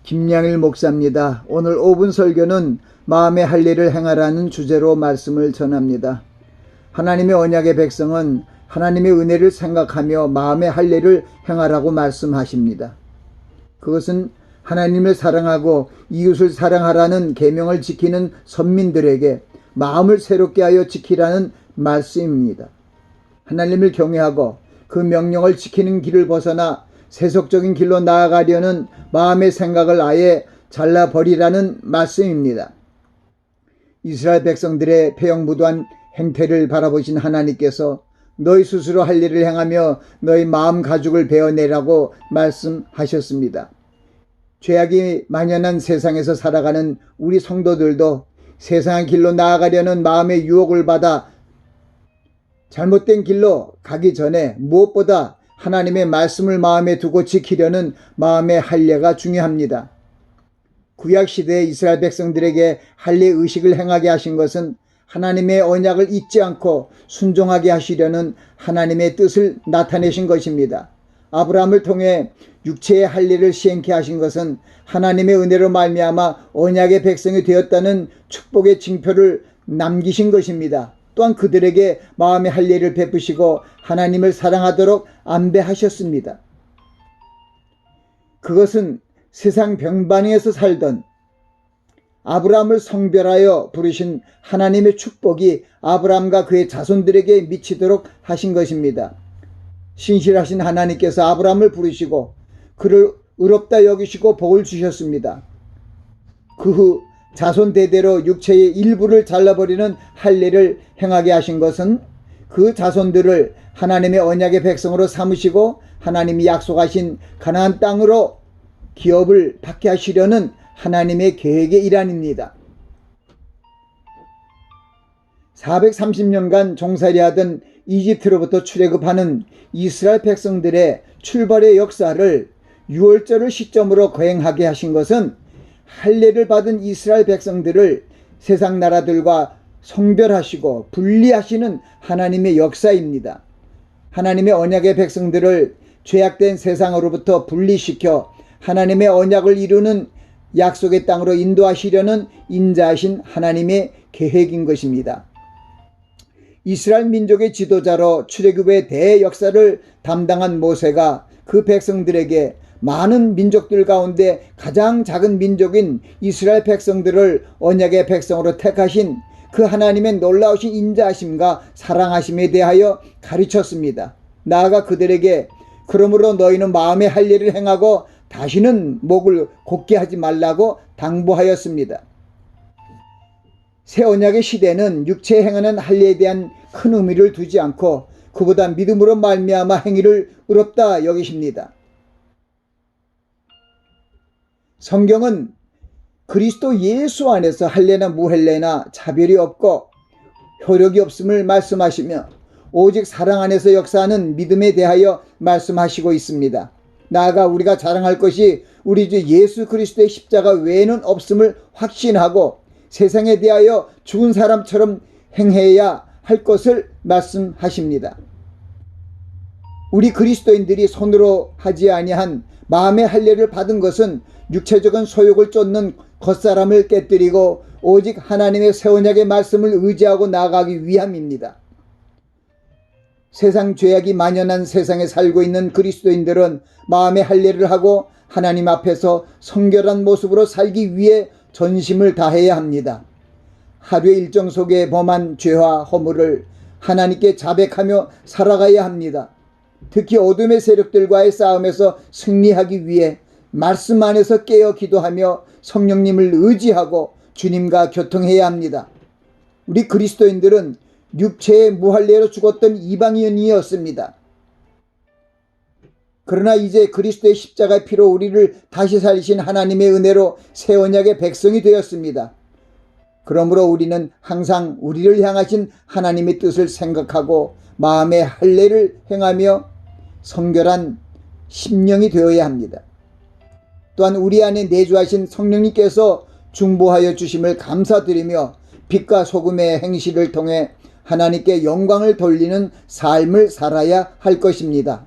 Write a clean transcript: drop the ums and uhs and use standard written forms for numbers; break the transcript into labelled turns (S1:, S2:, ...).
S1: 김양일 목사입니다. 오늘 5분 설교는 마음의 할례를 행하라는 주제로 말씀을 전합니다. 하나님의 언약의 백성은 하나님의 은혜를 생각하며 마음의 할례를 행하라고 말씀하십니다. 그것은 하나님을 사랑하고 이웃을 사랑하라는 계명을 지키는 선민들에게 마음을 새롭게 하여 지키라는 말씀입니다. 하나님을 경외하고 그 명령을 지키는 길을 벗어나 세속적인 길로 나아가려는 마음의 생각을 아예 잘라버리라는 말씀입니다. 이스라엘 백성들의 폐영무도한 행태를 바라보신 하나님께서 너희 스스로 할 일을 행하며 너희 마음 가죽을 베어내라고 말씀하셨습니다. 죄악이 만연한 세상에서 살아가는 우리 성도들도 세상의 길로 나아가려는 마음의 유혹을 받아 잘못된 길로 가기 전에 무엇보다 하나님의 말씀을 마음에 두고 지키려는 마음의 할례가 중요합니다. 구약시대의 이스라엘 백성들에게 할례 의식을 행하게 하신 것은 하나님의 언약을 잊지 않고 순종하게 하시려는 하나님의 뜻을 나타내신 것입니다. 아브라함을 통해 육체의 할례를 시행케 하신 것은 하나님의 은혜로 말미암아 언약의 백성이 되었다는 축복의 징표를 남기신 것입니다. 또한 그들에게 마음의 할례를 베푸시고 하나님을 사랑하도록 안배하셨습니다. 그것은 세상 병반에서 살던 아브라함을 성별하여 부르신 하나님의 축복이 아브라함과 그의 자손들에게 미치도록 하신 것입니다. 신실하신 하나님께서 아브라함을 부르시고 그를 의롭다 여기시고 복을 주셨습니다. 그 후 자손 대대로 육체의 일부를 잘라버리는 할례를 행하게 하신 것은 그 자손들을 하나님의 언약의 백성으로 삼으시고 하나님이 약속하신 가나안 땅으로 기업을 받게 하시려는 하나님의 계획의 일환입니다. 430년간 종살이하던 이집트로부터 출애굽하는 이스라엘 백성들의 출발의 역사를 유월절을 시점으로 거행하게 하신 것은 할례를 받은 이스라엘 백성들을 세상 나라들과 성별하시고 분리하시는 하나님의 역사입니다. 하나님의 언약의 백성들을 죄악된 세상으로부터 분리시켜 하나님의 언약을 이루는 약속의 땅으로 인도하시려는 인자하신 하나님의 계획인 것입니다. 이스라엘 민족의 지도자로 출애굽의 대역사를 담당한 모세가 그 백성들에게 많은 민족들 가운데 가장 작은 민족인 이스라엘 백성들을 언약의 백성으로 택하신 그 하나님의 놀라우신 인자하심과 사랑하심에 대하여 가르쳤습니다. 나아가 그들에게 그러므로 너희는 마음의 할례를 행하고 다시는 목을 곧게 하지 말라고 당부하였습니다. 새 언약의 시대는 육체에 행하는 할례에 대한 큰 의미를 두지 않고 그보다 믿음으로 말미암아 행위를 의롭다 여기십니다. 성경은 그리스도 예수 안에서 할례나 무할례나 차별이 없고 효력이 없음을 말씀하시며 오직 사랑 안에서 역사하는 믿음에 대하여 말씀하시고 있습니다. 나아가 우리가 자랑할 것이 우리 주 예수 그리스도의 십자가 외에는 없음을 확신하고 세상에 대하여 죽은 사람처럼 행해야 할 것을 말씀하십니다. 우리 그리스도인들이 손으로 하지 아니한 마음의 할례를 받은 것은 육체적인 소욕을 쫓는 겉사람을 깨뜨리고 오직 하나님의 새 언약의 말씀을 의지하고 나아가기 위함입니다. 세상 죄악이 만연한 세상에 살고 있는 그리스도인들은 마음의 할례를 하고 하나님 앞에서 성결한 모습으로 살기 위해 전심을 다해야 합니다. 하루의 일정 속에 범한 죄와 허물을 하나님께 자백하며 살아가야 합니다. 특히 어둠의 세력들과의 싸움에서 승리하기 위해 말씀 안에서 깨어 기도하며 성령님을 의지하고 주님과 교통해야 합니다. 우리 그리스도인들은 육체의 무할례로 죽었던 이방인이었습니다. 그러나 이제 그리스도의 십자가의 피로 우리를 다시 살리신 하나님의 은혜로 새 언약의 백성이 되었습니다. 그러므로 우리는 항상 우리를 향하신 하나님의 뜻을 생각하고 마음의 할례를 행하며 성결한 심령이 되어야 합니다. 또한 우리 안에 내주하신 성령님께서 중보하여 주심을 감사드리며 빛과 소금의 행실을 통해 하나님께 영광을 돌리는 삶을 살아야 할 것입니다.